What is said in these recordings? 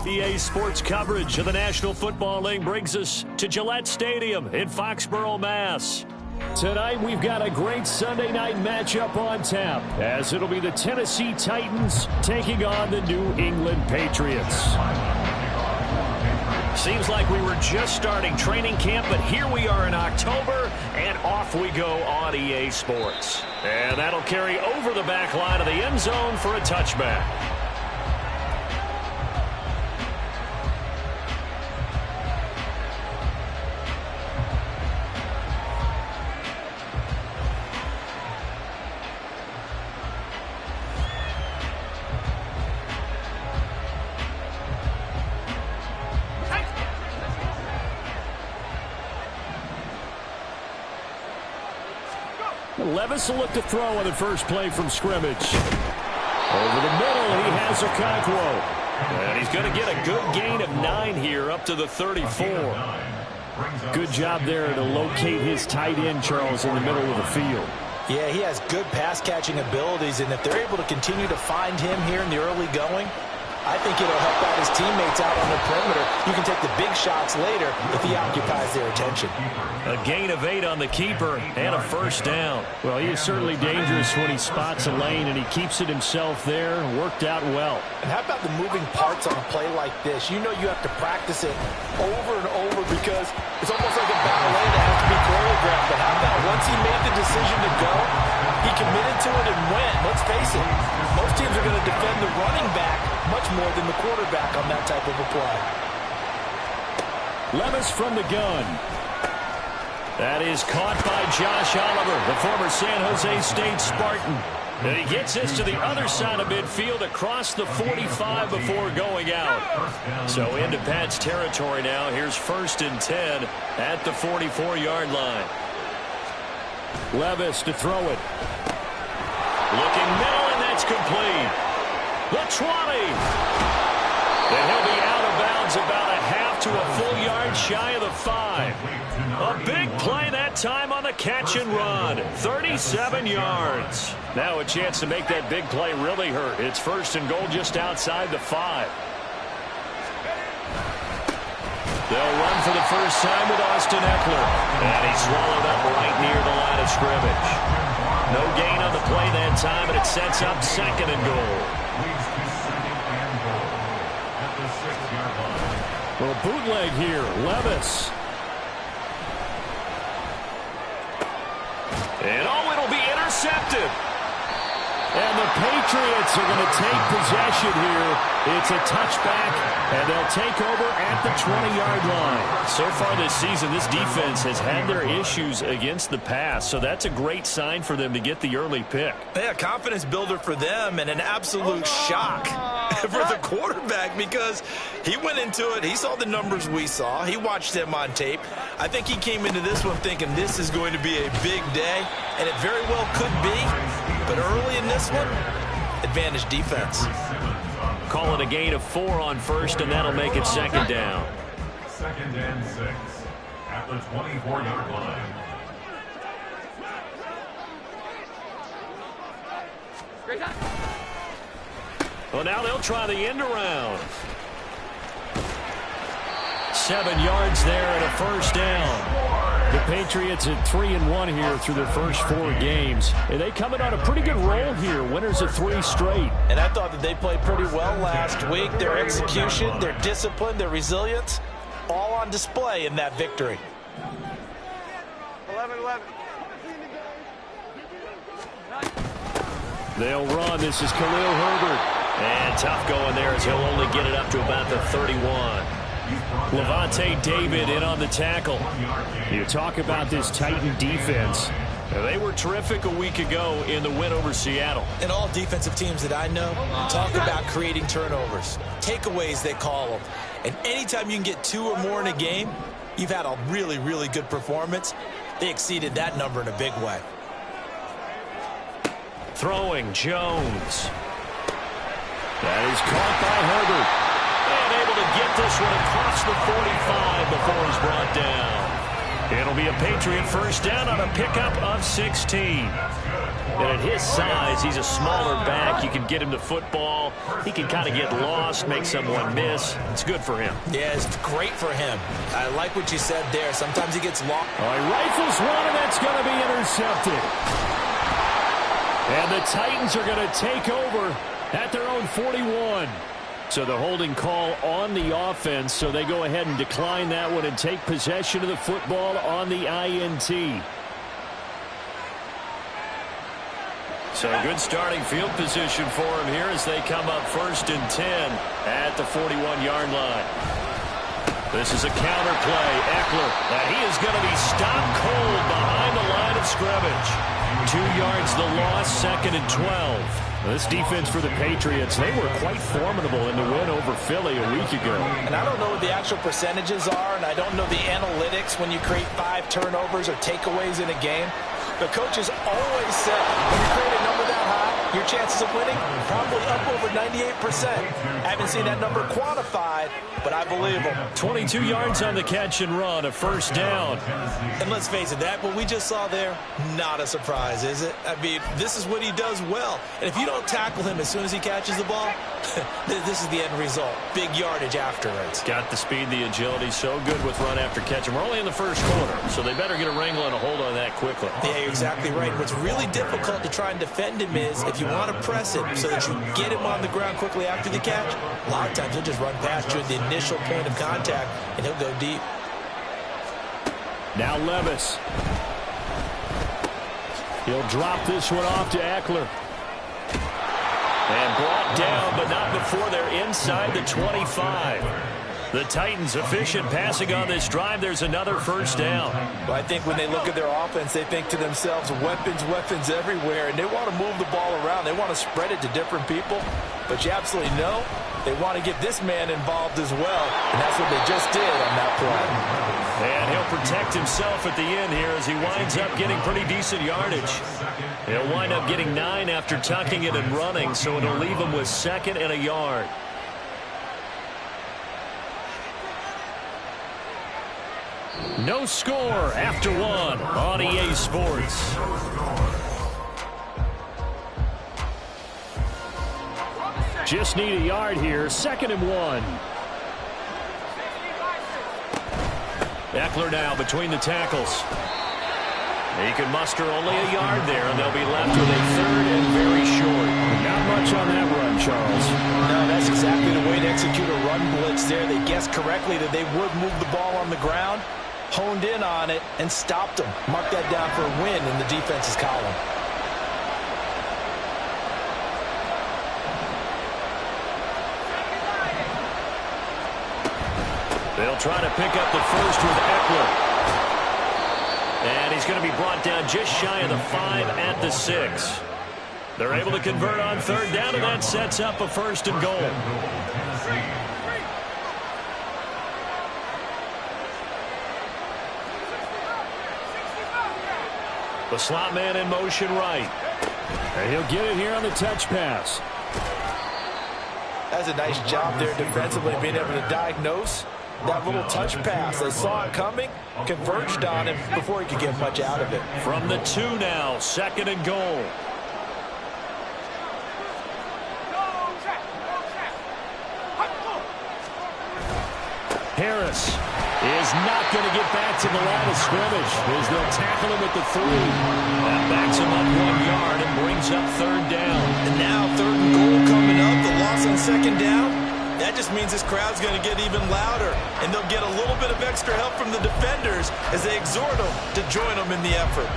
EA Sports coverage of the National Football League brings us to Gillette Stadium in Foxborough, Mass. Tonight, we've got a great Sunday night matchup on tap, as it'll be the Tennessee Titans taking on the New England Patriots. Seems like we were just starting training camp, but here we are in October, and off we go on EA Sports. And that'll carry over the back line of the end zone for a touchback. Levis will look to throw on the first play from scrimmage. Over the middle, he has Okonkwo. And he's going to get a good gain of 9 here up to the 34. Good job there to locate his tight end, Charles, in the middle of the field. Yeah, he has good pass-catching abilities, and if they're able to continue to find him here in the early going, I think it'll help out his teammates out on the perimeter. You can take the big shots later if he occupies their attention. A gain of 8 on the keeper and a first down. Well, he is certainly dangerous when he spots a lane, and he keeps it himself there. Worked out well. And how about the moving parts on a play like this? You know you have to practice it over and over because it's almost like a ballet that has to be choreographed. But how about once he made the decision to go, he committed to it and went. Let's face it, most teams are going to defend the running back much more than the quarterback on that type of a play. Levis from the gun. That is caught by Josh Oliver, the former San Jose State Spartan. And he gets this to the other side of midfield across the 45 before going out. So into Pat's territory now. Here's 1st and 10 at the 44-yard line. Levis to throw it. Looking middle, and that's complete. The 20. And he'll be out of bounds about a half to a full yard shy of the 5. A big play that time on the catch and run. 37 yards. Now a chance to make that big play really hurt. It's 1st and goal just outside the 5. They'll run for the first time with Austin Eckler. And he's swallowed up right near the line of scrimmage. No gain on the play that time, and it sets up 2nd and goal. Well, bootleg here. Levis. And it'll be intercepted. And the Patriots are going to take possession here. It's a touchback, and they'll take over at the 20-yard line. So far this season, this defense has had their issues against the pass, so that's a great sign for them to get the early pick. Yeah, confidence builder for them and an absolute shock for the quarterback because he went into it. He saw the numbers we saw. He watched them on tape. I think he came into this one thinking this is going to be a big day, and it very well could be. But early in this one, advantage defense. Call it a gain of 4 on 1st, and that'll make it 2nd down. 2nd and 6 at the 24-yard line. Well, now they'll try the end around. 7 yards there and a first down. The Patriots at 3-1 here through their first 4 games. And they come in on a pretty good roll here. Winners of 3 straight. And I thought that they played pretty well last week. Their execution, their discipline, their resilience, all on display in that victory. 11-11. They'll run. This is Khalil Herbert. And tough going there as he'll only get it up to about the 31. Levante David in on the tackle. You talk about this Titan defense. They were terrific a week ago in the win over Seattle. And all defensive teams that I know talk about creating turnovers. Takeaways, they call them. And anytime you can get 2 or more in a game, you've had a really, really good performance. They exceeded that number in a big way. Throwing Jones. That is caught by Herbert. And able to get this one across the 45 before he's brought down. It'll be a Patriot first down on a pickup of 16. And at his size, he's a smaller back. You can get him the football. He can kind of get lost, make someone miss. It's good for him. Yeah, it's great for him. I like what you said there. Sometimes he gets lost. All right, rifles one, and that's going to be intercepted. And the Titans are going to take over at their own 41. So the holding call on the offense, so they go ahead and decline that one and take possession of the football on the INT. So good starting field position for him here as they come up 1st and 10 at the 41-yard line. This is a counter play. Eckler, and he is going to be stopped cold behind the line of scrimmage. 2 yards the loss, 2nd and 12. This defense for the Patriots, they were quite formidable in the win over Philly a week ago. And I don't know what the actual percentages are, and I don't know the analytics when you create 5 turnovers or takeaways in a game. The coaches always said when you create a number that high, your chances of winning probably up over 98%. I haven't seen that number quantified, but I believe them. 22 yards on the catch and run, a 1st down. And let's face it, that what we just saw there, not a surprise, is it? I mean, this is what he does well. And if you don't tackle him as soon as he catches the ball, this is the end result. Big yardage afterwards. Got the speed, the agility, so good with run after catch. And we're only in the 1st quarter, so they better get a wrangle and a hold on that quickly. Yeah, you're exactly right. What's really difficult to try and defend him is if you want to press him so that you get him on the ground quickly after the catch, a lot of times he'll just run past you at the initial point of contact, and he'll go deep. Now Levis. He'll drop this one off to Eckler. And brought down, but not before they're inside the 25. The Titans efficient passing on this drive. There's another 1st down. Well, I think when they look at their offense, they think to themselves, weapons, weapons everywhere, and they want to move the ball around. They want to spread it to different people, but you absolutely know they want to get this man involved as well, and that's what they just did on that play. And he'll protect himself at the end here as he winds up getting pretty decent yardage. He'll wind up getting 9 after tucking it and running, so it'll leave him with 2nd and a yard. No score after 1 on EA Sports. Just need a yard here, 2nd and 1. Eckler now between the tackles. He can muster only a yard there, and they'll be left with a 3rd and very short. Not much on that run, Charles. No, that's exactly the way to execute a run blitz there. They guessed correctly that they would move the ball on the ground, honed in on it, and stopped them. Mark that down for a win in the defense's column. They'll try to pick up the 1st with Eckler. And he's going to be brought down just shy of the 5 at the 6. They're able to convert on 3rd down, and that sets up a 1st and goal. The slot man in motion right. And he'll get it here on the touch pass. That's a nice job there defensively, being able to diagnose that little touch pass. They saw it coming, converged on him before he could get much out of it. From the 2 now, 2nd and goal. Harris is not going to get back to the line of scrimmage as they'll tackle him at the 3. That backs him up 1 yard and brings up 3rd down. And now 3rd and goal coming up. The loss on 2nd down. That just means this crowd's going to get even louder, and they'll get a little bit of extra help from the defenders as they exhort them to join them in the effort.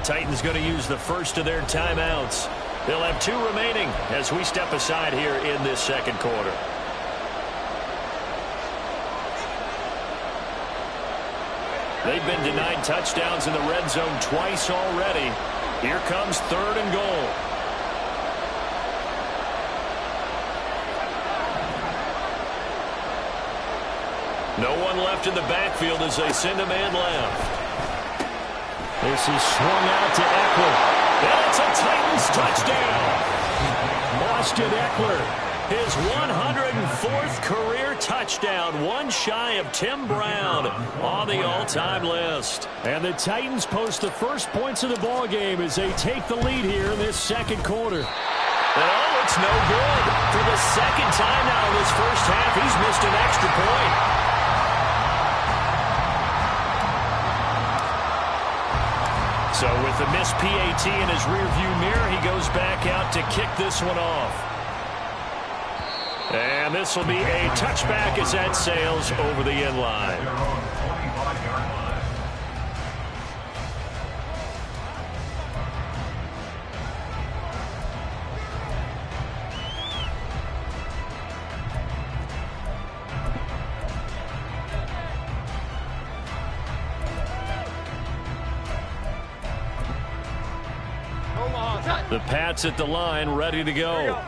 Titans going to use the 1st of their timeouts. They'll have 2 remaining as we step aside here in this 2nd quarter. They've been denied touchdowns in the red zone twice already. Here comes 3rd and goal. No one left in the backfield as they send a man left. This is swung out to Eckler. And it's a Titans touchdown. Austin Eckler, his 104th career touchdown, one shy of Tim Brown on the all-time list. And the Titans post the first points of the ball game as they take the lead here in this second quarter. And oh, it's no good. For the second time now in this first half, he's missed an extra point. So with the missed PAT in his rearview mirror, he goes back out to kick this one off. And this will be a touchback as that sails over the end line. The Pats at the line, ready to go.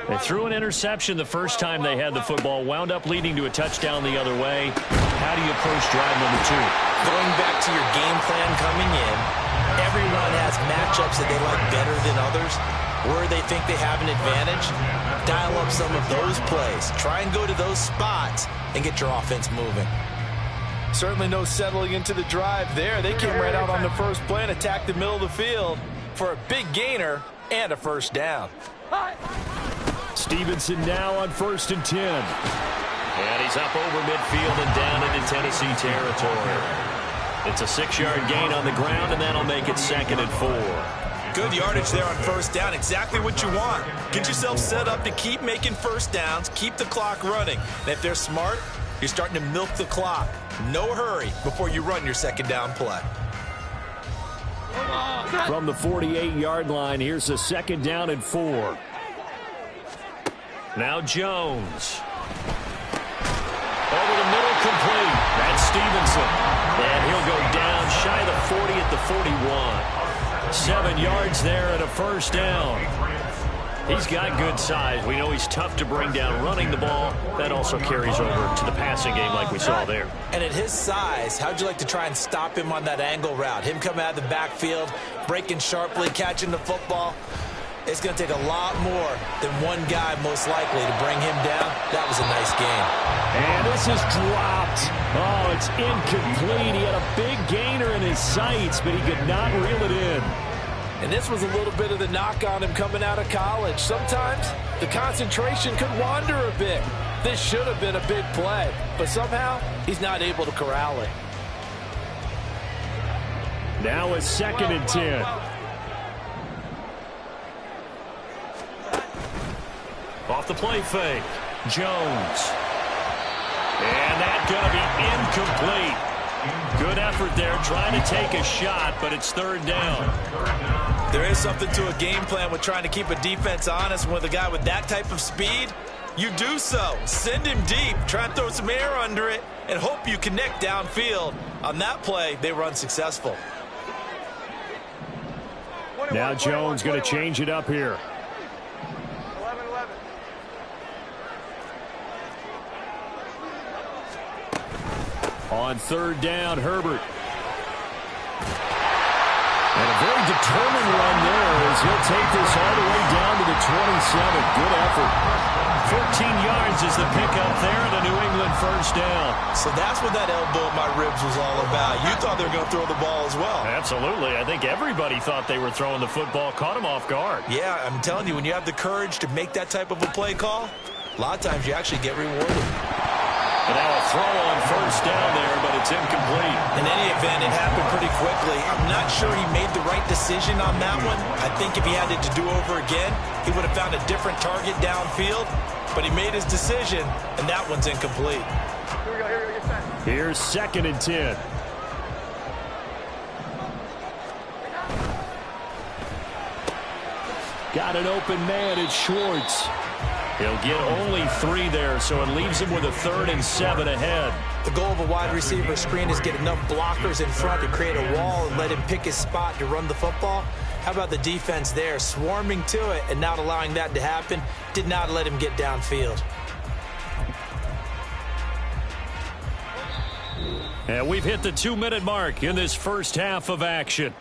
They threw an interception the first time they had the football, wound up leading to a touchdown the other way. How do you approach drive number 2? Going back to your game plan coming in, everyone has matchups that they like better than others. Where they think they have an advantage, dial up some of those plays. Try and go to those spots and get your offense moving. Certainly no settling into the drive there. They came right out on the first play and attacked the middle of the field for a big gainer and a first down. Stevenson now on 1st and 10. And he's up over midfield and down into Tennessee territory. It's a 6-yard gain on the ground, and that'll make it 2nd and 4. Good yardage there on first down. Exactly what you want. Get yourself set up to keep making first downs, keep the clock running. And if they're smart, you're starting to milk the clock. No hurry before you run your second down play. From the 48-yard line, here's the 2nd down and 4. Now Jones. Over the middle, complete. That's Stevenson. And he'll go down shy of the 40 at the 41. 7 yards there and a first down. He's got good size. We know he's tough to bring down running the ball. That also carries over to the passing game like we saw there. And at his size, how'd you like to try and stop him on that angle route? Him coming out of the backfield, breaking sharply, catching the football. It's going to take a lot more than one guy most likely to bring him down. That was a nice game. And this is dropped. Oh, it's incomplete. He had a big gainer in his sights, but he could not reel it in. And this was a little bit of the knock on him coming out of college. Sometimes the concentration could wander a bit. This should have been a big play, but somehow he's not able to corral it. Now it's 2nd and 10. Off the play fake. Jones. And that's going to be incomplete. Good effort there trying to take a shot, but it's 3rd down. There is something to a game plan with trying to keep a defense honest. With a guy with that type of speed, you do so. Send him deep, try and throw some air under it, and hope you connect downfield. On that play, they were unsuccessful. Now Jones going to change it up here. On 3rd down, Herbert. And a very determined run there as he'll take this all the way down to the 27. Good effort. 14 yards is the pickup there, and a New England first down. So that's what that elbow in my ribs was all about. You thought they were going to throw the ball as well. Absolutely. I think everybody thought they were throwing the football, caught him off guard. Yeah, I'm telling you, when you have the courage to make that type of a play call, a lot of times you actually get rewarded. And now a throw on first down there, but it's incomplete. In any event, it happened pretty quickly. I'm not sure he made the right decision on that one. I think if he had it to do over again, he would have found a different target downfield. But he made his decision, and that one's incomplete. Here's 2nd and 10. Got an open man, it's Schwartz. He'll get only 3 there, so it leaves him with a 3rd and 7 ahead. The goal of a wide receiver screen is get enough blockers in front to create a wall and let him pick his spot to run the football. How about the defense there, swarming to it and not allowing that to happen? Did not let him get downfield. And we've hit the 2-minute mark in this first half of action.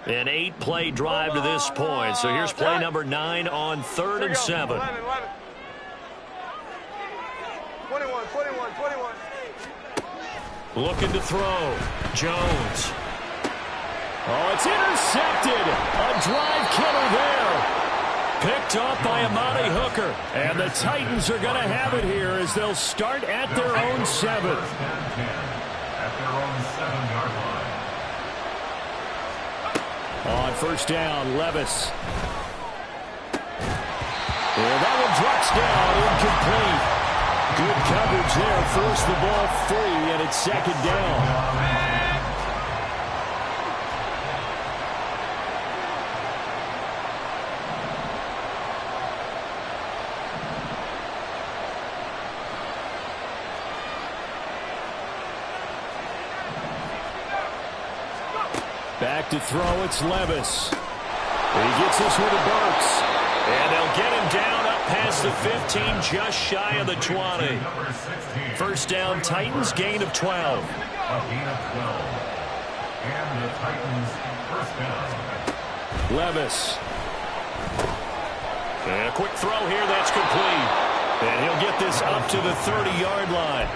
An 8-play drive to this point. So here's play number 9 on 3rd and 7. 21. Looking to throw. Jones. Oh, it's intercepted. A drive killer there. Picked off by Amani Hooker. And the Titans are going to have it here as they'll start at their own 7. At their own 7-yard line. On first down, Levis. And that one drops down, incomplete. Good coverage there, forced the ball free, and it's 2nd down. Back to throw, it's Levis. He gets this one to Burks. And they'll get him down up past the 15, just shy of the 20. First down, Titans, gain of 12. A gain of 12. And the Titans first down. Levis. And a quick throw here, that's complete. And he'll get this up to the 30-yard line.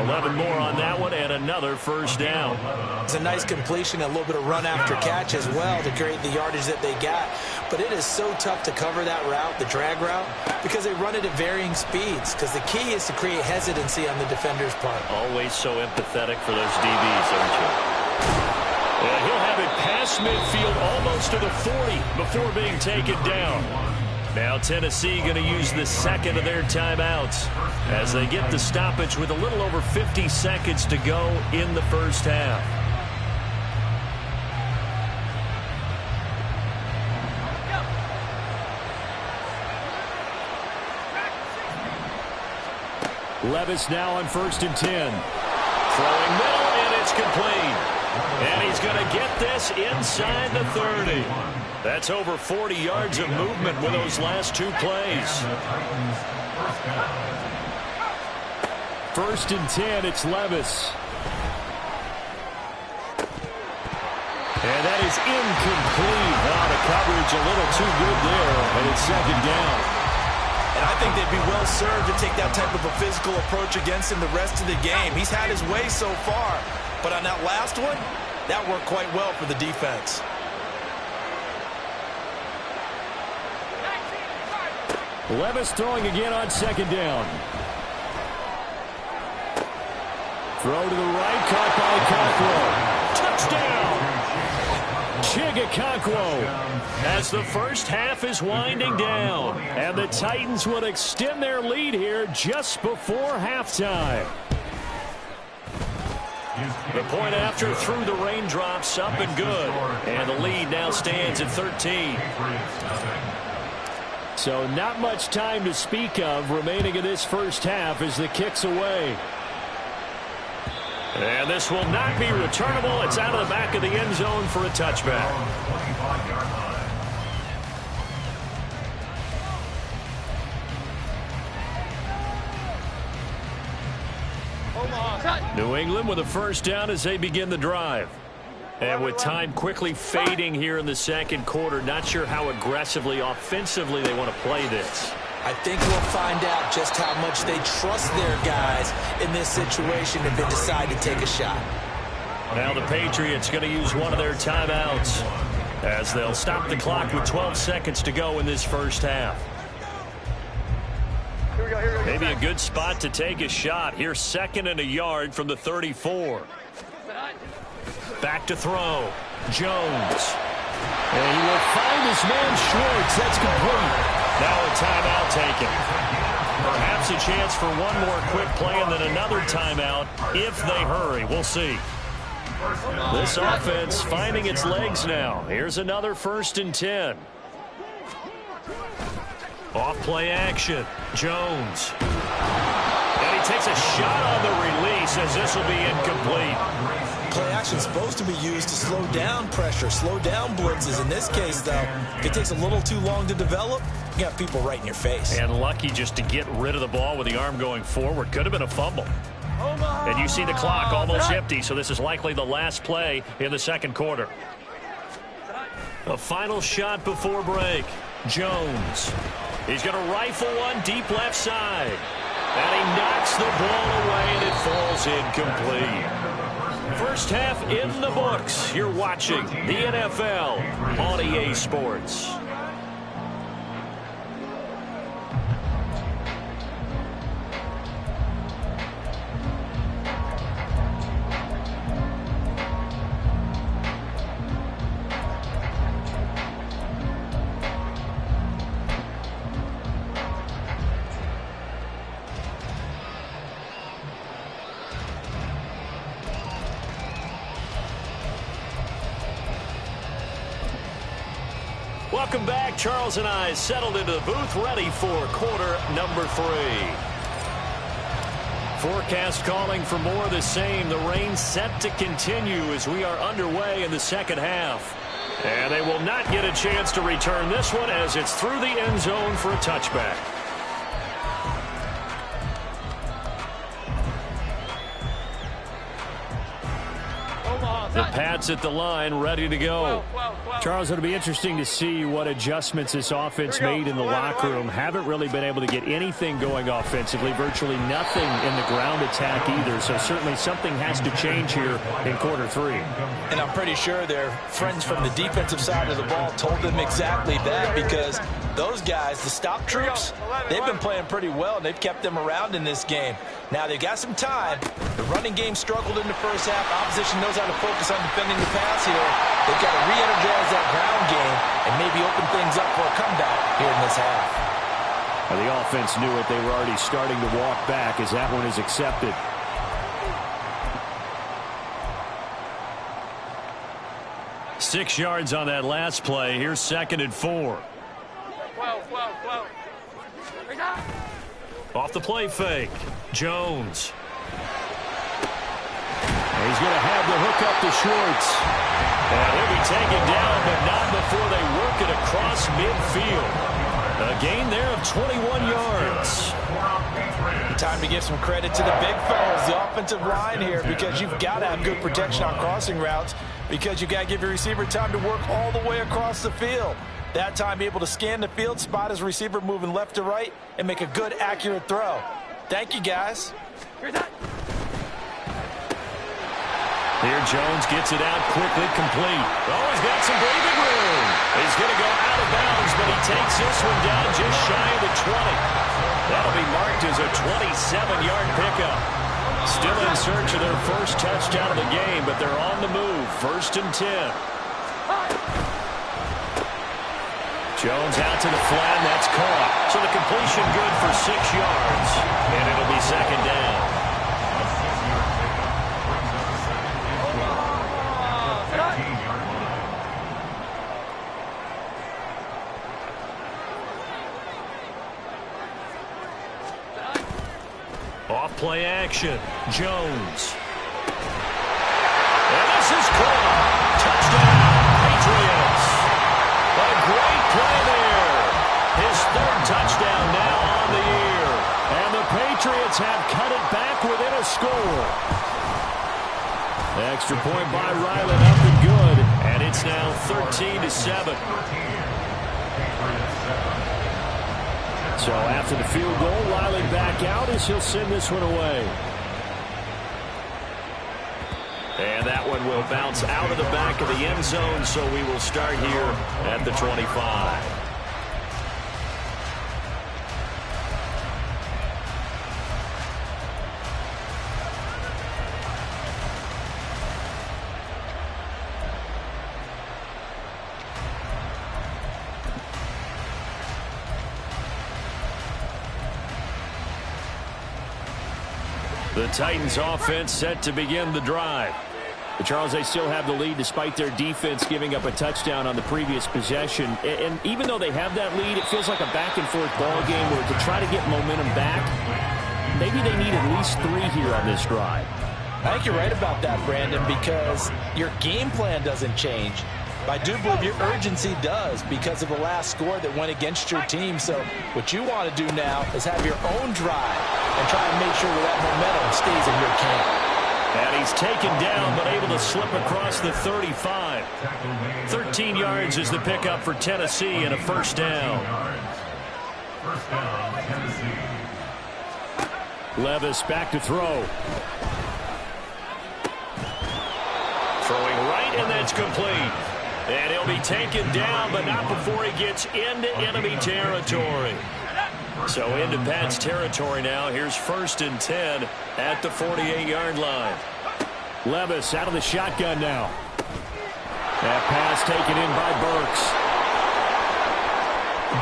11 more on that one, and another first down. It's a nice completion, a little bit of run after catch as well to create the yardage that they got. But it is so tough to cover that route, the drag route, because they run it at varying speeds. Because the key is to create hesitancy on the defender's part. Always so empathetic for those DBs, aren't you? And he'll have it past midfield almost to the 40 before being taken down. Now Tennessee going to use the second of their timeouts as they get the stoppage with a little over 50 seconds to go in the first half. Levis now on 1st and 10. Throwing middle, and it's complete. And he's going to get this inside the 30. That's over 40 yards of movement with those last 2 plays. 1st and 10, it's Levis. And that is incomplete. Now the coverage a little too good there, and it's 2nd down. And I think they'd be well served to take that type of a physical approach against him the rest of the game. He's had his way so far, but on that last one, that worked quite well for the defense. Levis throwing again on 2nd down. Throw to the right, caught by Okonkwo. Touchdown! Chigakonkwo. As the first half is winding down, and the Titans will extend their lead here just before halftime. The point after through the raindrops, up and good. And the lead now stands at 13. So not much time to speak of remaining in this first half as the kick's away. And this will not be returnable. It's out of the back of the end zone for a touchback. New England with a first down as they begin the drive. And with time quickly fading here in the second quarter, not sure how aggressively, offensively they want to play this. I think we'll find out just how much they trust their guys in this situation if they decide to take a shot. Now the Patriots going to use one of their timeouts as they'll stop the clock with 12 seconds to go in this first half. Maybe a good spot to take a shot. Here's 2nd and a yard from the 34. Back to throw. Jones. And he will find his man Schwartz. That's complete. Now a timeout taken. Perhaps a chance for one more quick play and then another timeout if they hurry. We'll see. This offense finding its legs now. Here's another 1st and 10. Off play action. Jones. And he takes a shot on the release as this will be incomplete. Play action is supposed to be used to slow down pressure, slow down blitzes. In this case, though, if it takes a little too long to develop, you got people right in your face. And lucky just to get rid of the ball with the arm going forward. Could have been a fumble. And you see the clock almost empty, so this is likely the last play in the second quarter. A final shot before break. Jones. He's going to rifle one deep left side. And he knocks the ball away, and it falls incomplete. First half in the books. You're watching the NFL on EA Sports. Welcome back. Charles and I settled into the booth, ready for quarter number 3. Forecast calling for more of the same. The rain set to continue as we are underway in the second half. And they will not get a chance to return this one as it's through the end zone for a touchback. The Pats at the line, ready to go. Charles, it'll be interesting to see what adjustments this offense made in the locker room. Haven't really been able to get anything going offensively, virtually nothing in the ground attack either. So certainly something has to change here in quarter 3. And I'm pretty sure their friends from the defensive side of the ball told them exactly that, because those guys, the stop troops, they've been playing pretty well, and they've kept them around in this game. Now, they've got some time. The running game struggled in the first half. Opposition knows how to focus on defending the pass here. They've got to re-energize that ground game and maybe open things up for a comeback here in this half. Well, the offense knew it. They were already starting to walk back as that one is accepted. Six yards on that last play. Here's 2nd and 4. Off the play fake. Jones. He's going to have the hook up to Schwartz. And he'll be taken down, but not before they work it across midfield. A gain there of 21 yards. Time to give some credit to the big fellas, the offensive line here, because you've got to have good protection on crossing routes, because you've got to give your receiver time to work all the way across the field. That time, be able to scan the field, spot his receiver moving left to right, and make a good, accurate throw. Thank you, guys. Here Jones gets it out quickly, complete. Oh, he's got some breathing room. He's going to go out of bounds, but he takes this one down just shy of the 20. That'll be marked as a 27-yard pickup. Still in search of their first touchdown of the game, but they're on the move. 1st and 10. Jones out to the flat, that's caught. So the completion good for 6 yards, and it'll be 2nd down. Off play action, Jones. And this is caught. Touchdown, Patriots. A great play there. His 3rd touchdown now on the year. And the Patriots have cut it back within a score. Extra point by Ryland, up and good. And it's now 13-7. So after the field goal, Ryland back out as he'll send this one away. And that one will bounce out of the back of the end zone, so we will start here at the 25. The Titans offense set to begin the drive. But Charles, they still have the lead despite their defense giving up a touchdown on the previous possession. And even though they have that lead, it feels like a back-and-forth ball game where to try to get momentum back, maybe they need at least 3 here on this drive. I think you're right about that, Brandon, because your game plan doesn't change. I do believe your urgency does because of the last score that went against your team. So what you want to do now is have your own drive and try and make sure that momentum stays in your camp. And he's taken down but able to slip across the 35. 13 yards is the pickup for Tennessee and a first down. First down, Tennessee. Levis back to throw. Throwing right, and that's complete. And he'll be taken down, but not before he gets into enemy territory. So into Pat's territory now. Here's 1st and 10 at the 48-yard line. Levis out of the shotgun now. That pass taken in by Burks.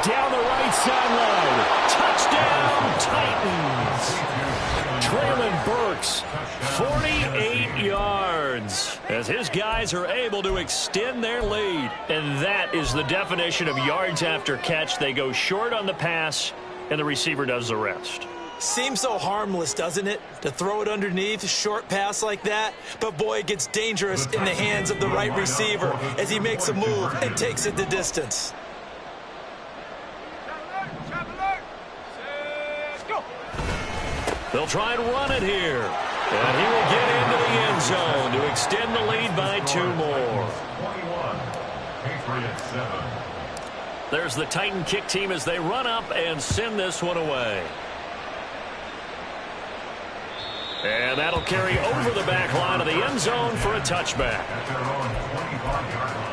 Down the right sideline. Touchdown, Titans. Traylon Burks, 48 yards. As his guys are able to extend their lead. And that is the definition of yards after catch. They go short on the pass, and the receiver does the rest. Seems so harmless, doesn't it? To throw it underneath, a short pass like that. But, boy, it gets dangerous in the hands of the right receiver as he makes a move and takes it the distance. They'll try and run it here. And he will get into the end zone to extend the lead by 2 more. 21. Patriots 7. There's the Titan kick team as they run up and send this one away. And that'll carry over the back line of the end zone for a touchback. At their own 25-yard line.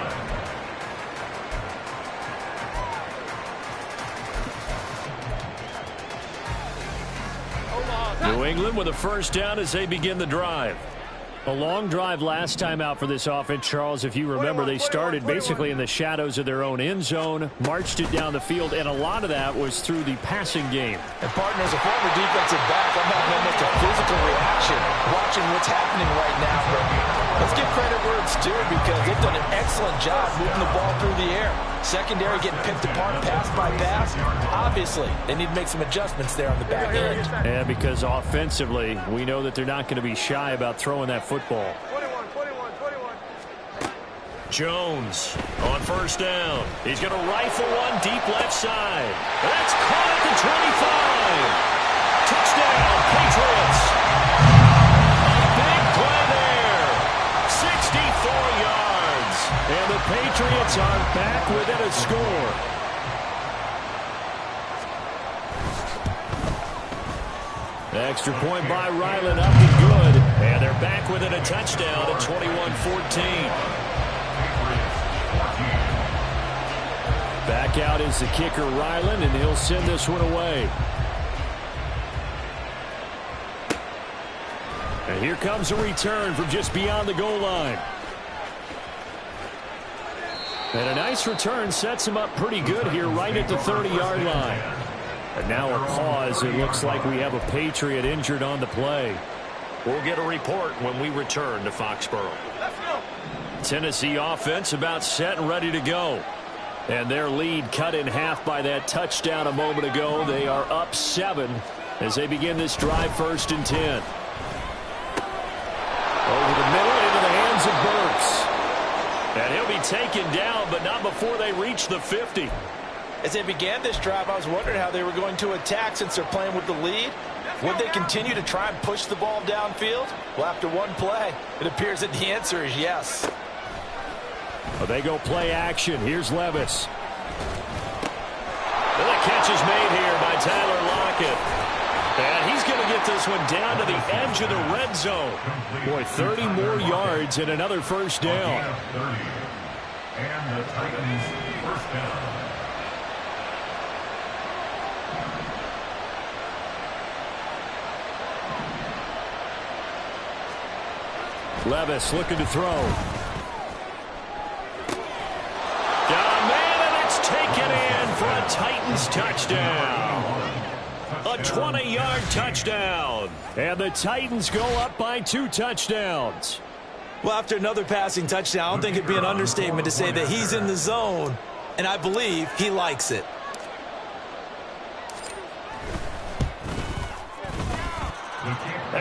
New England with a first down as they begin the drive. A long drive last time out for this offense, Charles. If you remember, they started basically in the shadows of their own end zone, marched it down the field, and a lot of that was through the passing game. And, partner, as a former defensive back, I'm having almost a physical reaction watching what's happening right now. But let's give credit where it's due because they've done an excellent job moving the ball through the air. Secondary getting picked apart pass by pass. Obviously, they need to make some adjustments there on the back end. Yeah, because offensively, we know that they're not going to be shy about throwing that football. 21. Jones on first down. He's going to rifle one deep left side. That's caught at the 25. Touchdown, Patriots. A big play there. 64 yards. And the Patriots are back within a score. Extra point by Ryland up and good. And they're back within a touchdown at 21-14. Back out is the kicker, Ryland, and he'll send this one away. And here comes a return from just beyond the goal line. And a nice return sets him up pretty good here right at the 30-yard line. And now a pause. It looks like we have a Patriot injured on the play. We'll get a report when we return to Foxborough. Tennessee offense about set and ready to go. And their lead cut in half by that touchdown a moment ago. They are up 7 as they begin this drive 1st and 10. Over the middle into the hands of Burks. And he'll be taken down, but not before they reach the 50. As they began this drive, I was wondering how they were going to attack since they're playing with the lead. Would they continue to try and push the ball downfield? Well, after one play, it appears that the answer is yes. Well, they go play action. Here's Levis. And the catch is made here by Tyler Lockett. And he's going to get this one down to the edge of the red zone. Boy, 30 more yards and another first down. And the Titans first down. Levis looking to throw. Got a man, and it's taken in for a Titans touchdown. A 20-yard touchdown. And the Titans go up by 2 touchdowns. Well, after another passing touchdown, I don't think it'd be an understatement to say that he's in the zone, and I believe he likes it.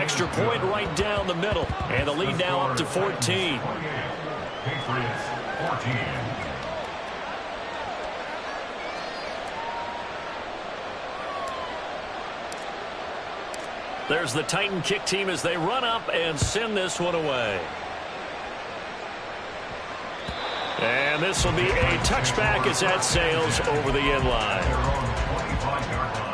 Extra point right down the middle. And the lead now up to 14. Patriots 14. There's the Titan kick team as they run up and send this one away. And this will be a touchback as that sails over the end line. Their own 25-yard line.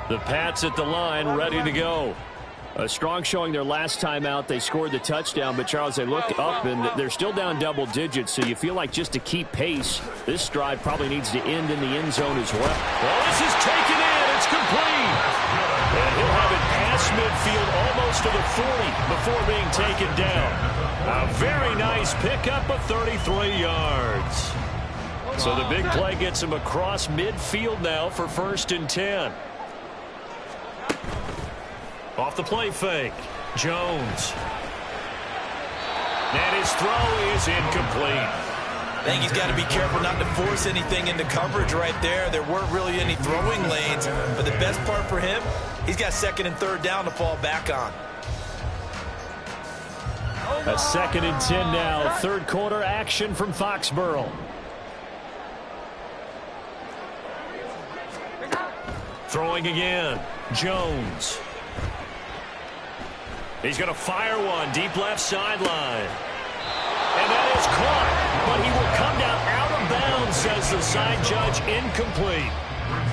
The Pats at the line, ready to go. A strong showing their last time out. They scored the touchdown, but Charles, they look up and they're still down double digits, so you feel like just to keep pace, this drive probably needs to end in the end zone as well. Well, this is taken in. It's complete. And he'll have it past midfield almost to the 40 before being taken down. A very nice pickup of 33 yards. So the big play gets him across midfield now for 1st and 10. Off the play fake, Jones. And his throw is incomplete. I think he's got to be careful not to force anything into coverage right there. There weren't really any throwing lanes, but the best part for him, he's got 2nd and 3rd down to fall back on. A 2nd and 10 now, 3rd quarter action from Foxborough. Throwing again, Jones. He's going to fire one deep left sideline. And that is caught, but he will come down out of bounds, says the side judge, incomplete.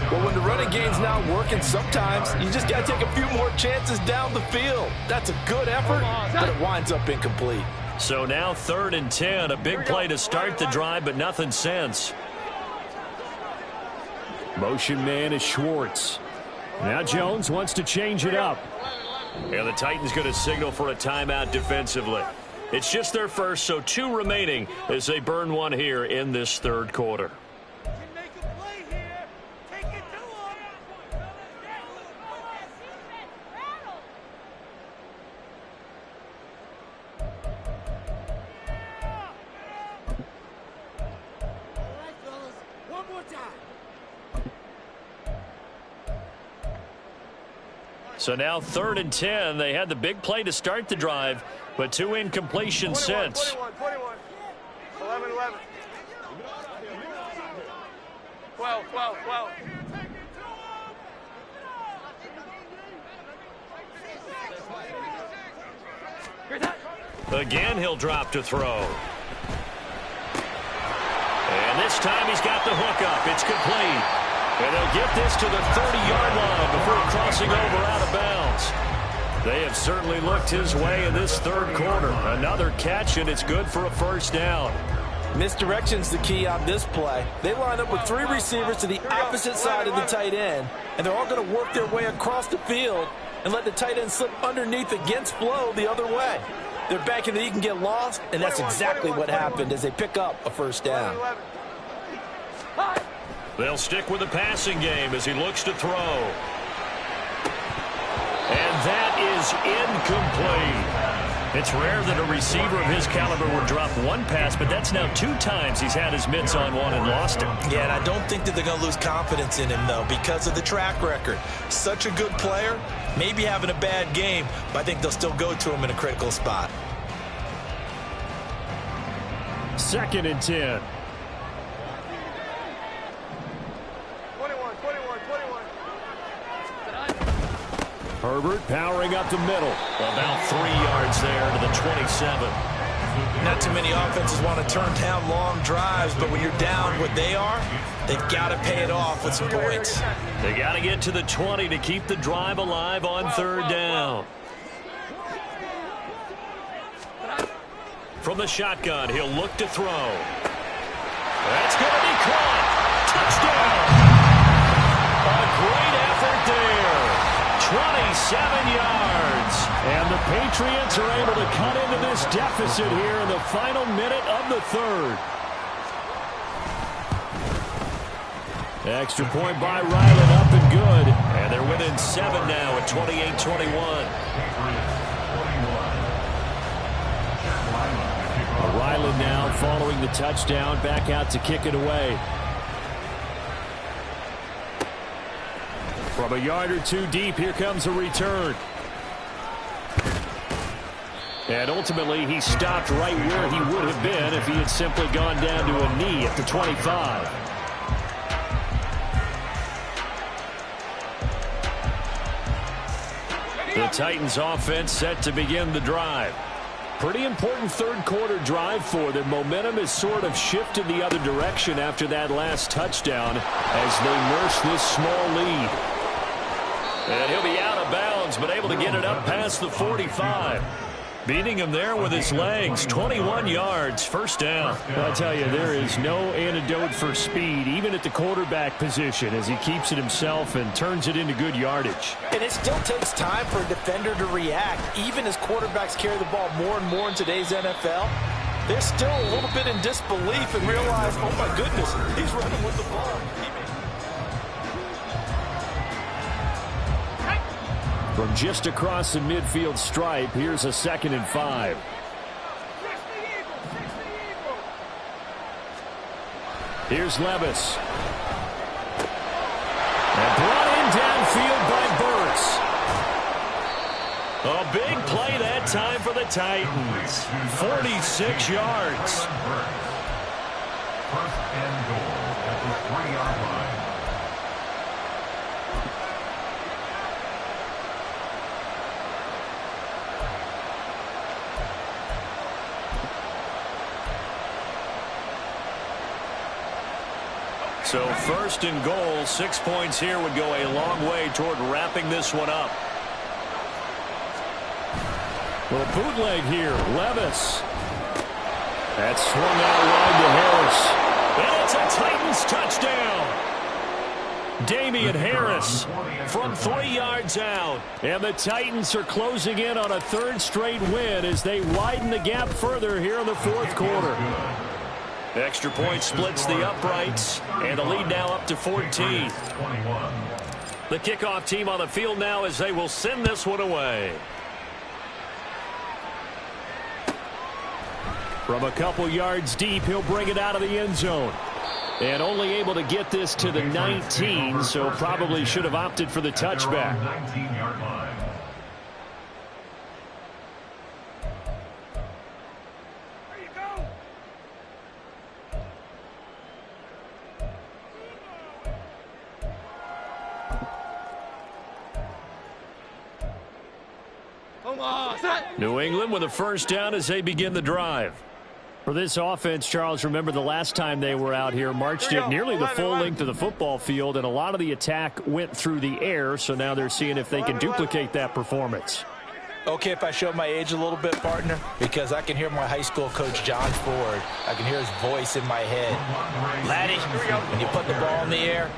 Well, when the running game's not working, sometimes you just got to take a few more chances down the field. That's a good effort, but it winds up incomplete. So now 3rd and 10, a big play to start the drive, but nothing since. Motion man is Schwartz. Now Jones wants to change it up. And the Titans going to signal for a timeout defensively. It's just their first, so 2 remaining as they burn one here in this 3rd quarter. So now 3rd and 10. They had the big play to start the drive, but 2 incompletions since. 21. 11. 12. Again, he'll drop to throw. And this time he's got the hook up. It's complete. And they'll get this to the 30-yard line before crossing over out of bounds. They have certainly looked his way in this 3rd quarter. Another catch, and it's good for a 1st down. Misdirection's the key on this play. They line up with 3 receivers to the opposite side of the tight end, and they're all going to work their way across the field and let the tight end slip underneath against flow the other way. They're banking that he can get lost, and that's exactly what happened as they pick up a 1st down. They'll stick with the passing game as he looks to throw. And that is incomplete. It's rare that a receiver of his caliber would drop one pass, but that's now 2 times he's had his mitts on one and lost it. Yeah, and I don't think that they're going to lose confidence in him, though, because of the track record. Such a good player, maybe having a bad game, but I think they'll still go to him in a critical spot. 2nd and 10. 21. Herbert powering up the middle. About 3 yards there to the 27. Not too many offenses want to turn down long drives, but when you're down what they are, they've got to pay it off with some points. They got to get to the 20 to keep the drive alive on 3rd down. From the shotgun, he'll look to throw. That's going to be caught. Touchdown. A great effort there. 27 yards. And the Patriots are able to cut into this deficit here in the final minute of the 3rd. Extra point by Ryland, up and good. And they're within 7 now at 28-21. Ryland now following the touchdown, back out to kick it away. From a yard or two deep, here comes a return. And ultimately, he stopped right where he would have been if he had simply gone down to a knee at the 25. The Titans offense set to begin the drive. Pretty important third quarter drive for them. Momentum has sort of shifted the other direction after that last touchdown as they nurse this small lead. And he'll be out of bounds, but able to get it up past the 45. Beating him there with his legs. 21 yards, first down. I'll tell you, there is no antidote for speed, even at the quarterback position, as he keeps it himself and turns it into good yardage. And it still takes time for a defender to react, even as quarterbacks carry the ball more and more in today's NFL. They're still a little bit in disbelief and realize, oh my goodness, he's running with the ball. From just across the midfield stripe, here's a 2nd and 5. Here's Levis. And brought in downfield by Burks. A big play that time for the Titans. 46 yards. First and goal at the 3-yard line. So 1st and goal, 6 points here would go a long way toward wrapping this one up. Well, bootleg here, Levis. That's swung out wide to Harris. And it's a Titans touchdown. Damian Harris from 3 yards out. And the Titans are closing in on a 3rd straight win as they widen the gap further here in the 4th quarter. Extra point splits the uprights, and the lead now up to 14. The kickoff team on the field now as they will send this one away. From a couple yards deep, he'll bring it out of the end zone. And only able to get this to the 19, so probably should have opted for the touchback. 19-yard line. New England with a first down as they begin the drive. For this offense, Charles, remember the last time they were out here, marched it nearly the full length of the football field, and a lot of the attack went through the air, so now they're seeing if they can duplicate that performance. Okay, if I show my age a little bit, partner, because I can hear my high school coach, John Ford. I can hear his voice in my head. Laddie, when you put the ball in the air,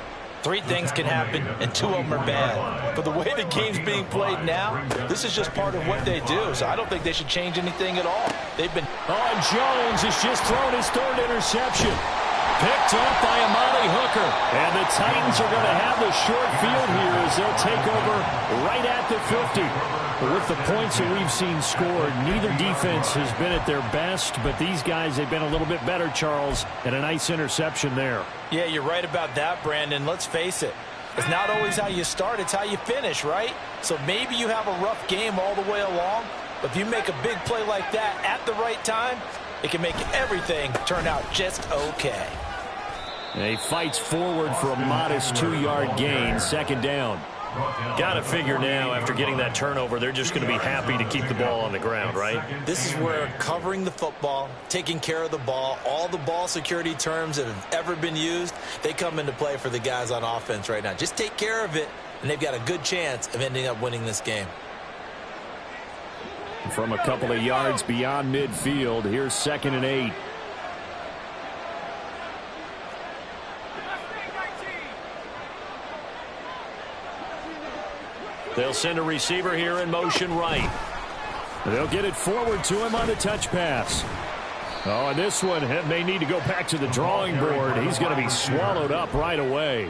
3 things can happen, and 2 of them are bad. But the way the game's being played now, this is just part of what they do, so I don't think they should change anything at all. They've been... Oh, and Jones has just thrown his 3rd interception. Picked up by Amani Hooker. And the Titans are going to have the short field here as they'll take over right at the 50. But with the points that we've seen scored, neither defense has been at their best, but these guys have been a little bit better, Charles, and a nice interception there. Yeah, you're right about that, Brandon. Let's face it. It's not always how you start, it's how you finish, right? So maybe you have a rough game all the way along, but if you make a big play like that at the right time, it can make everything turn out just okay. And he fights forward for a modest 2-yard gain, 2nd down. Got to figure now, after getting that turnover, they're just going to be happy to keep the ball on the ground, right? This is where covering the football, taking care of the ball, all the ball security terms that have ever been used, they come into play for the guys on offense right now. Just take care of it, and they've got a good chance of ending up winning this game. From a couple of yards beyond midfield, here's 2nd and 8. They'll send a receiver here in motion right. They'll get it forward to him on a touch pass. Oh, and this one may need to go back to the drawing board. He's going to be swallowed up right away.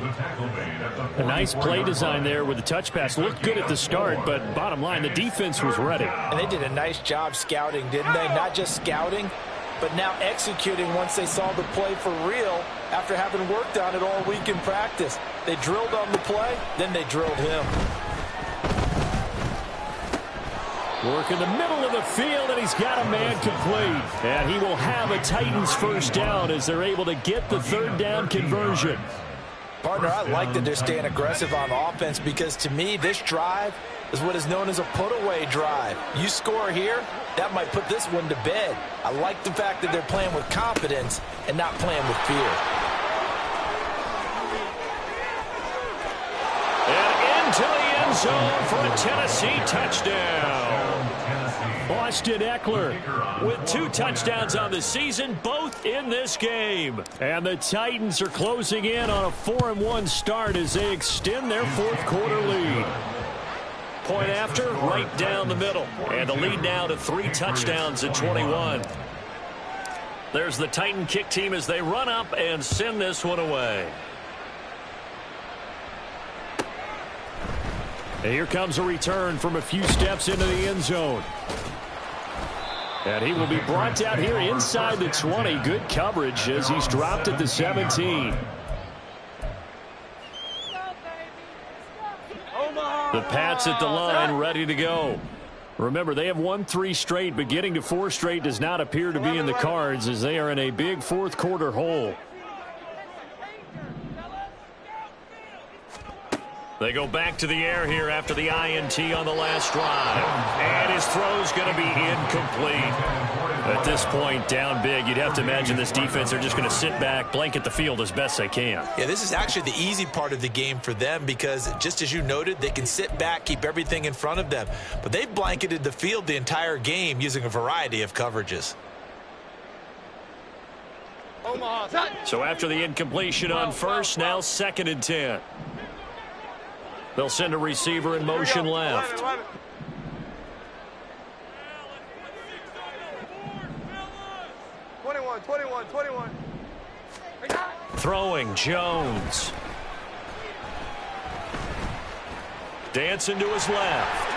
A nice play design there with the touch pass. Looked good at the start, but bottom line, the defense was ready. And they did a nice job scouting, didn't they? Not just scouting, but now executing once they saw the play for real after having worked on it all week in practice. They drilled on the play, then they drilled him. Work in the middle of the field, and he's got a man complete. And he will have a Titans first down as they're able to get the third down conversion. Partner, I like that they're staying aggressive on offense because to me, this drive is what is known as a put-away drive. You score here, that might put this one to bed. I like the fact that they're playing with confidence and not playing with fear. And into the end zone for a Tennessee touchdown. Austin Eckler with 2 touchdowns on the season, both in this game. And the Titans are closing in on a 4-1 start as they extend their fourth quarter lead. Point after, right down the middle. And the lead now to 3 touchdowns at 21. There's the Titan kick team as they run up and send this one away. And here comes a return from a few steps into the end zone. And he will be brought down here inside the 20. Good coverage as he's dropped at the 17. The Pats at the line, ready to go. Remember, they have won 3 straight, but getting to 4 straight does not appear to be in the cards as they are in a big fourth quarter hole. They go back to the air here after the INT on the last drive. And his throw's going to be incomplete. At this point, down big, you'd have to imagine this defense, they're just going to sit back, blanket the field as best they can. Yeah, this is actually the easy part of the game for them because, just as you noted, they can sit back, keep everything in front of them. But they've blanketed the field the entire game using a variety of coverages. So after the incompletion on first, now 2nd and 10. They'll send a receiver in motion left. 21. Throwing, Jones. Dancing to his left.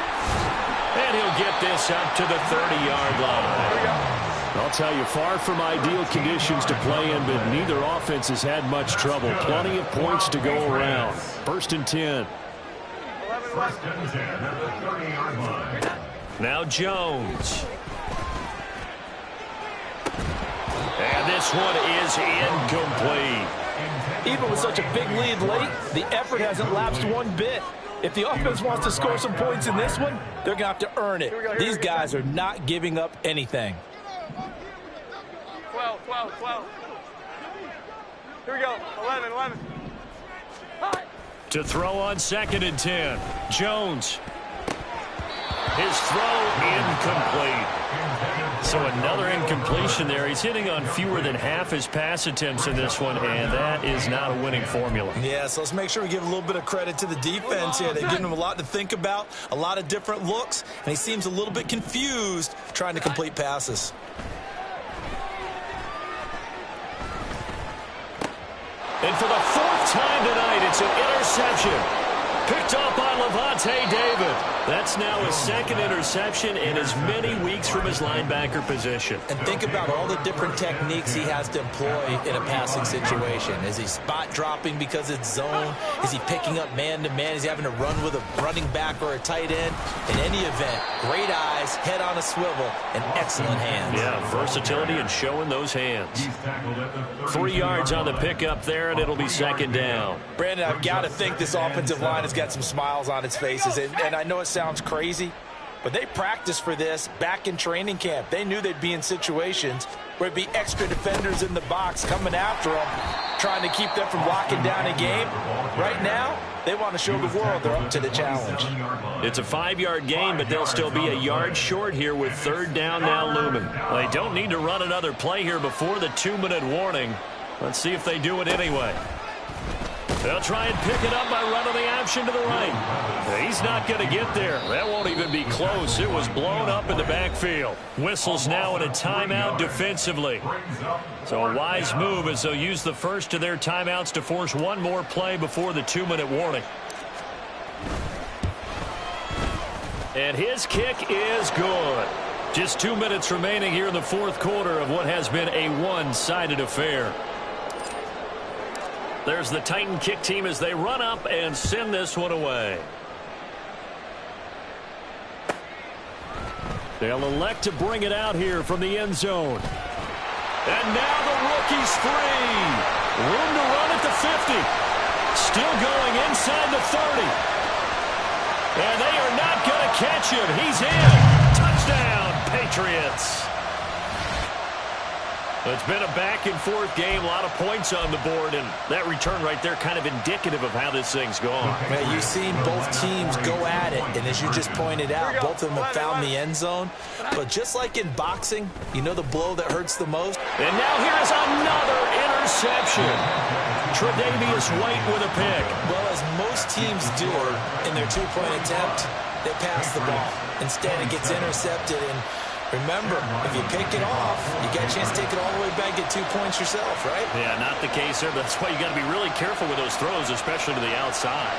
And he'll get this up to the 30-yard line. I'll tell you, far from ideal conditions to play in, but neither offense has had much trouble. Plenty of points to go around. 1st and 10. First and 10 at the 30-yard line. Now Jones. And this one is incomplete. Even with such a big lead late, the effort hasn't lapsed one bit. If the offense wants to score some points in this one, they're going to have to earn it. These guys are not giving up anything. 12. Here we go. 11. To throw on 2nd and 10. Jones. His throw incomplete. So another incompletion there. He's hitting on fewer than half his pass attempts in this one, and that is not a winning formula. Yeah, so let's make sure we give a little bit of credit to the defense here. They've given him a lot to think about, a lot of different looks, and he seems a little bit confused trying to complete passes. And for the 4th time tonight, it's an interception. Picked up by Levante David. That's now his 2nd interception in as many weeks from his linebacker position. And think about all the different techniques he has to employ in a passing situation. Is he spot dropping because it's zone? Is he picking up man-to-man? Is he having to run with a running back or a tight end? In any event, great eyes, head on a swivel, and excellent hands. Yeah, versatility and showing those hands. 3 yards on the pickup there, and it'll be 2nd down. Brandon, I've got to think this offensive line has got some smiles on its faces, and I know it sounds crazy, but they practiced for this back in training camp. They knew they'd be in situations where it'd be extra defenders in the box coming after them, trying to keep them from locking down a game. Right now, they want to show the world they're up to the challenge. It's a 5-yard gain, but they'll still be a yard short here with 3rd down now looming. Well, they don't need to run another play here before the 2-minute warning. Let's see if they do it anyway. They'll try and pick it up by running the option to the right. He's not going to get there. That won't even be close. It was blown up in the backfield. Whistles now in a timeout defensively. So a wise move as they'll use the first of their timeouts to force one more play before the 2-minute warning. And his kick is good. Just 2 minutes remaining here in the fourth quarter of what has been a one-sided affair. There's the Titan kick team as they run up and send this one away. They'll elect to bring it out here from the end zone. And now the rookie's free. Room to run at the 50. Still going inside the 30. And they are not going to catch him. He's in. Touchdown, Patriots. It's been a back-and-forth game, a lot of points on the board, and that return right there kind of indicative of how this thing's gone. Man, you've seen both teams go at it, and as you just pointed out, both of them have found the end zone. But just like in boxing, you know the blow that hurts the most? And now here is another interception. Tre'Davious White with a pick. Well, as most teams do in their two-point attempt, they pass the ball. Instead, it gets intercepted, and remember, if you pick it off, you get a chance to take it all the way back, get 2 points yourself, right? Yeah, not the case there. That's why you got to be really careful with those throws, especially to the outside.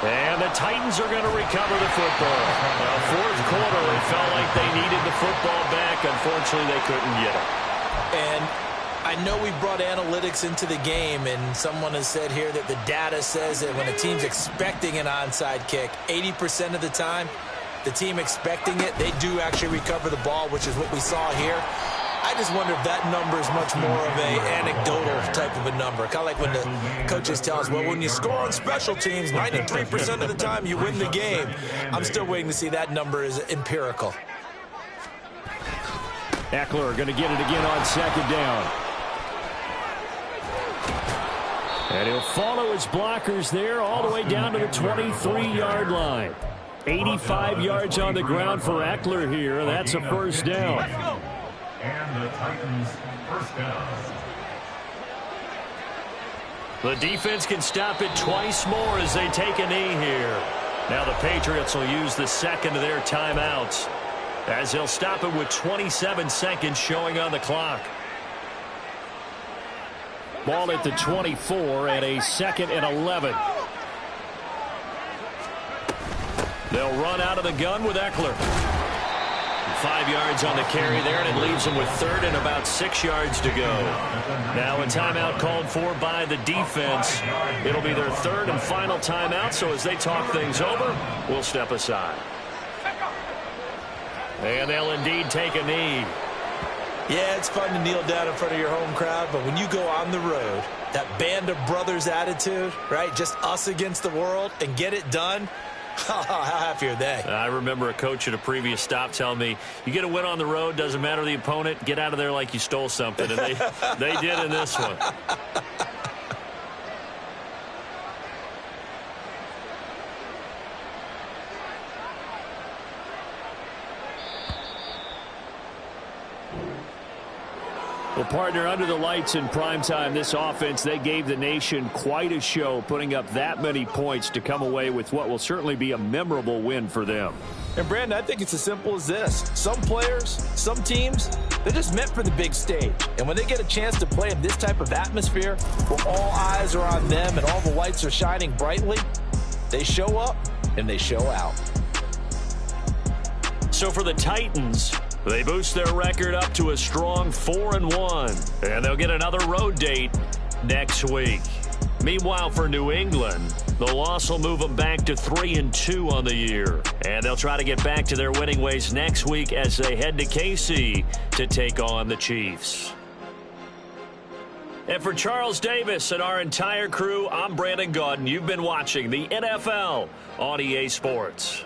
And the Titans are going to recover the football. Fourth quarter, it felt like they needed the football back. Unfortunately, they couldn't get it. And I know we brought analytics into the game, and someone has said here that the data says that when a team's expecting an onside kick, 80% of the time, the team expecting it, they do actually recover the ball, which is what we saw here. I just wonder if that number is much more of a anecdotal type of a number. Kind of like when the coaches tell us, well, when you score on special teams, 93% of the time you win the game. I'm still waiting to see that number is empirical. Eckler going to get it again on second down. And he'll follow his blockers there all the way down to the 23-yard line. 85 yards on the ground for Eckler here. That's a first down. And the Titans first down. The defense can stop it twice more as they take a knee here. Now the Patriots will use the second of their timeouts as they'll stop it with 27 seconds showing on the clock. Ball at the 24 and a 2nd and 11. They'll run out of the gun with Eckler. 5 yards on the carry there, and it leaves them with 3rd and about 6 yards to go. Now a timeout called for by the defense. It'll be their 3rd and final timeout, so as they talk things over, we'll step aside. And they'll indeed take a knee. Yeah, it's fun to kneel down in front of your home crowd, but when you go on the road, that band of brothers attitude, right, just us against the world, and get it done, how happy are they? I remember a coach at a previous stop telling me, you get a win on the road, doesn't matter the opponent, get out of there like you stole something. And they did in this one. Well, partner, under the lights in primetime, this offense, they gave the nation quite a show, putting up that many points to come away with what will certainly be a memorable win for them. And, Brandon, I think it's as simple as this. Some players, some teams, they're just meant for the big stage. And when they get a chance to play in this type of atmosphere where all eyes are on them and all the lights are shining brightly, they show up and they show out. So for the Titans, they boost their record up to a strong 4-1, and they'll get another road date next week. Meanwhile, for New England, the loss will move them back to 3-2 on the year, and they'll try to get back to their winning ways next week as they head to KC to take on the Chiefs. And for Charles Davis and our entire crew, I'm Brandon Gaudin. You've been watching the NFL on EA Sports.